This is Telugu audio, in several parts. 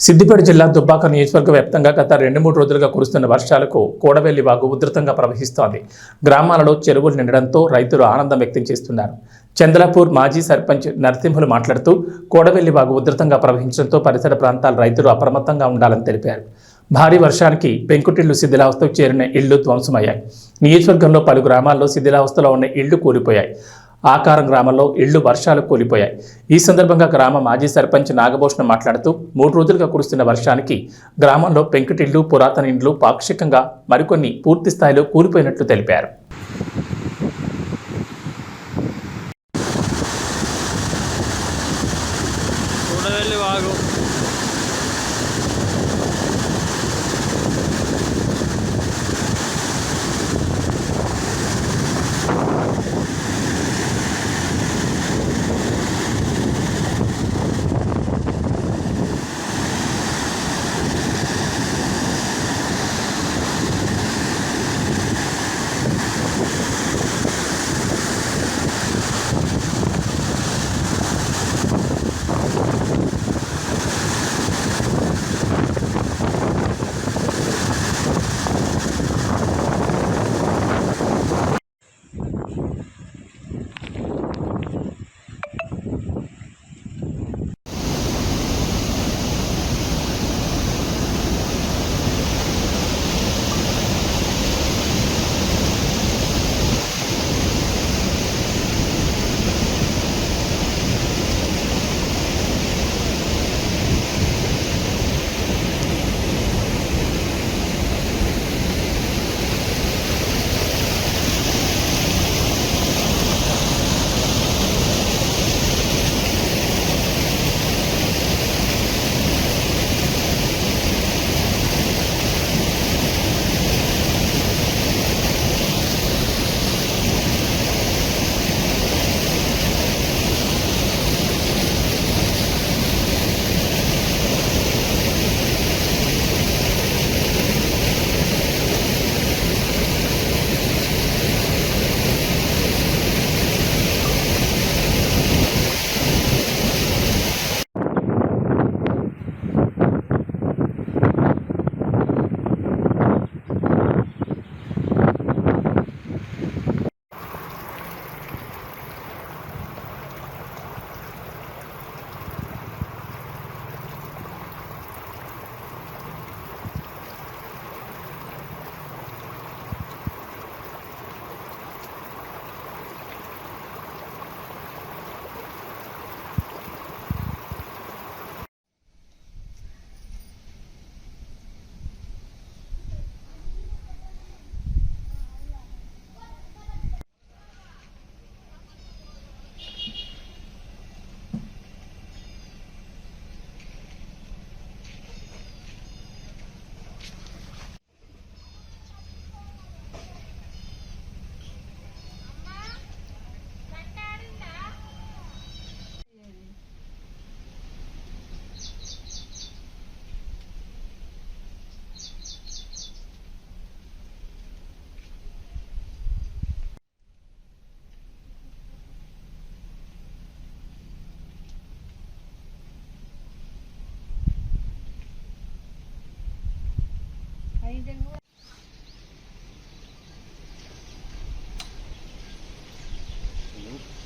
సిద్దిపేట జిల్లా దుబ్బాక నియోజకవర్గ వ్యాప్తంగా గత 2-3 రోజులుగా కురుస్తున్న వర్షాలకు కోడవెల్లి వాగు ఉధృతంగా ప్రవహిస్తోంది. గ్రామాలలో చెరువులు నిండడంతో రైతులు ఆనందం వ్యక్తం చేస్తున్నారు. చంద్రపూర్ మాజీ సర్పంచ్ నరసింహులు మాట్లాడుతూ కోడవెల్లి వాగు ఉధృతంగా ప్రవహించడంతో పరిసర ప్రాంతాల రైతులు అప్రమత్తంగా ఉండాలని తెలిపారు. భారీ వర్షానికి పెంకుటిళ్లు శిథిలావస్థకు చేరిన ఇళ్లు ధ్వంసమయ్యాయి. నియోజకవర్గంలో పలు గ్రామాల్లో శిథిలావస్థలో ఉన్న ఇళ్లు కూలిపోయాయి. ఆకారం గ్రామంలో ఇళ్లు వర్షాలు కూలిపోయాయి. ఈ సందర్భంగా గ్రామ మాజీ సర్పంచ్ నాగభూషణం మాట్లాడుతూ 3 రోజులుగా కురుస్తున్న వర్షానికి గ్రామంలో పెంకుటిళ్లు, పురాతన ఇండ్లు పాక్షికంగా మరికొన్ని పూర్తి స్థాయిలో కూలిపోయినట్లు తెలిపారు.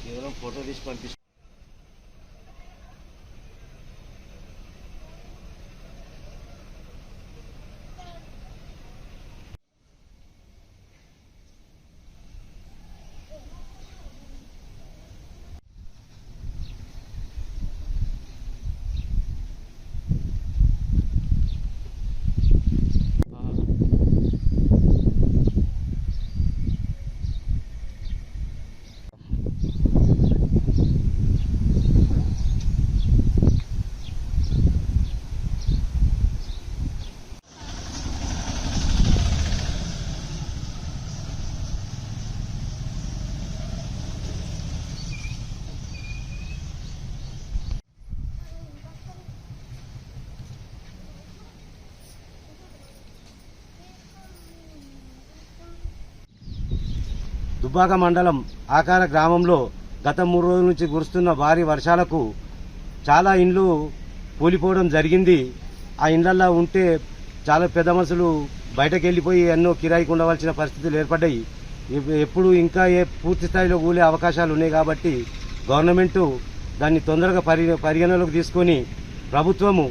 కేవలం ఫోటో తీసి పంపిస్తాను. దుబ్బాక మండలం ఆకార గ్రామంలో గత 3 రోజుల నుంచి కురుస్తున్న భారీ వర్షాలకు చాలా ఇండ్లు కూలిపోవడం జరిగింది. ఆ ఇండ్లల్లో ఉంటే చాలా పెద్ద మనుషులు బయటకు వెళ్ళిపోయి ఎన్నో కిరాయికి ఉండవలసిన పరిస్థితులు ఏర్పడ్డాయి. ఎప్పుడు ఇంకా పూర్తి స్థాయిలో కూలే అవకాశాలు ఉన్నాయి కాబట్టి గవర్నమెంటు దాన్ని తొందరగా పరిగణలోకి తీసుకొని ప్రభుత్వము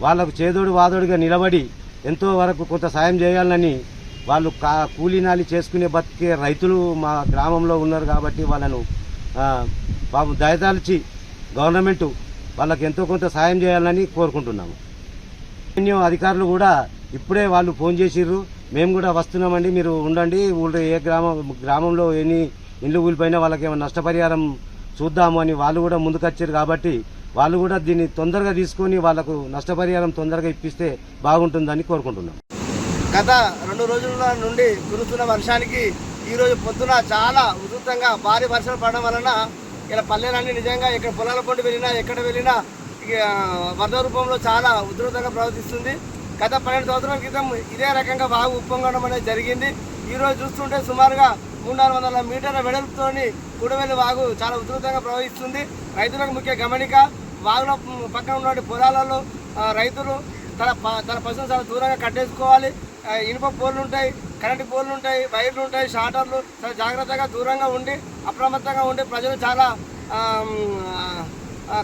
వాళ్లకు చేదోడు వాదోడుగా నిలబడి ఎంతో వరకు కొంత సాయం చేయాలని వాళ్ళు కూలీనాలి చేసుకునే బతికే రైతులు మా గ్రామంలో ఉన్నారు కాబట్టి వాళ్ళను బాబు దయదాల్చి గవర్నమెంటు వాళ్ళకి ఎంతో కొంత సాయం చేయాలని కోరుకుంటున్నాము. రెవెన్యూ అధికారులు కూడా ఇప్పుడే వాళ్ళు ఫోన్ చేసిర్రు, మేము కూడా వస్తున్నామండి, మీరు ఉండండి, ఊళ్ళో ఏ గ్రామంలో ఎన్ని ఇండ్లు కూలిపోయినా వాళ్ళకి ఏమైనా నష్టపరిహారం చూద్దాము అని వాళ్ళు కూడా ముందుకొచ్చారు. కాబట్టి వాళ్ళు కూడా దీన్ని తొందరగా తీసుకొని వాళ్ళకు నష్టపరిహారం తొందరగా ఇప్పిస్తే బాగుంటుందని కోరుకుంటున్నాం. గత 2 రోజుల నుండి కురుస్తున్న వర్షానికి ఈరోజు పొద్దున చాలా ఉధృతంగా భారీ వర్షాలు పడడం వలన ఇలా పల్లెలన్నీ నిజంగా ఇక్కడ పొలాల పొండి వెళ్ళినా ఎక్కడ వెళ్ళినా వరద రూపంలో చాలా ఉధృతంగా ప్రవర్తిస్తుంది. గత 12 సంవత్సరాల క్రితం ఇదే రకంగా వాగు ఉప్పొంగడం అనేది జరిగింది. ఈరోజు చూస్తుంటే సుమారుగా 300-400 మీటర్ల వెడల్పుతోని కూడవెల్లి వాగు చాలా ఉధృతంగా ప్రవహిస్తుంది. రైతులకు ముఖ్య గమనిక, వాగులో పక్కన ఉన్న పొలాలలో రైతులు తన పశువులు చాలా దూరంగా కట్టేసుకోవాలి. ఇనుప పోల్లు ఉంటాయి, కరెంటు పోల్లు ఉంటాయి, వైర్లు ఉంటాయి, షాటర్లు, చాలా జాగ్రత్తగా దూరంగా ఉండి అప్రమత్తంగా ఉండి ప్రజలు చాలా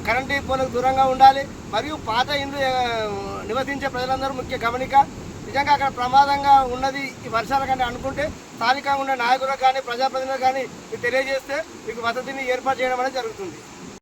కరెంటు పోలకు దూరంగా ఉండాలి. మరియు పాత ఇండ్లు నివసించే ప్రజలందరూ ముఖ్య గమనిక, నిజంగా అక్కడ ప్రమాదంగా ఉన్నది ఈ వర్షాల కంటే అనుకుంటే స్థానికంగా ఉండే నాయకులకు కానీ ప్రజాప్రతినిధులకు కానీ మీకు తెలియజేస్తే మీకు వసతిని ఏర్పాటు చేయడం అనేది జరుగుతుంది.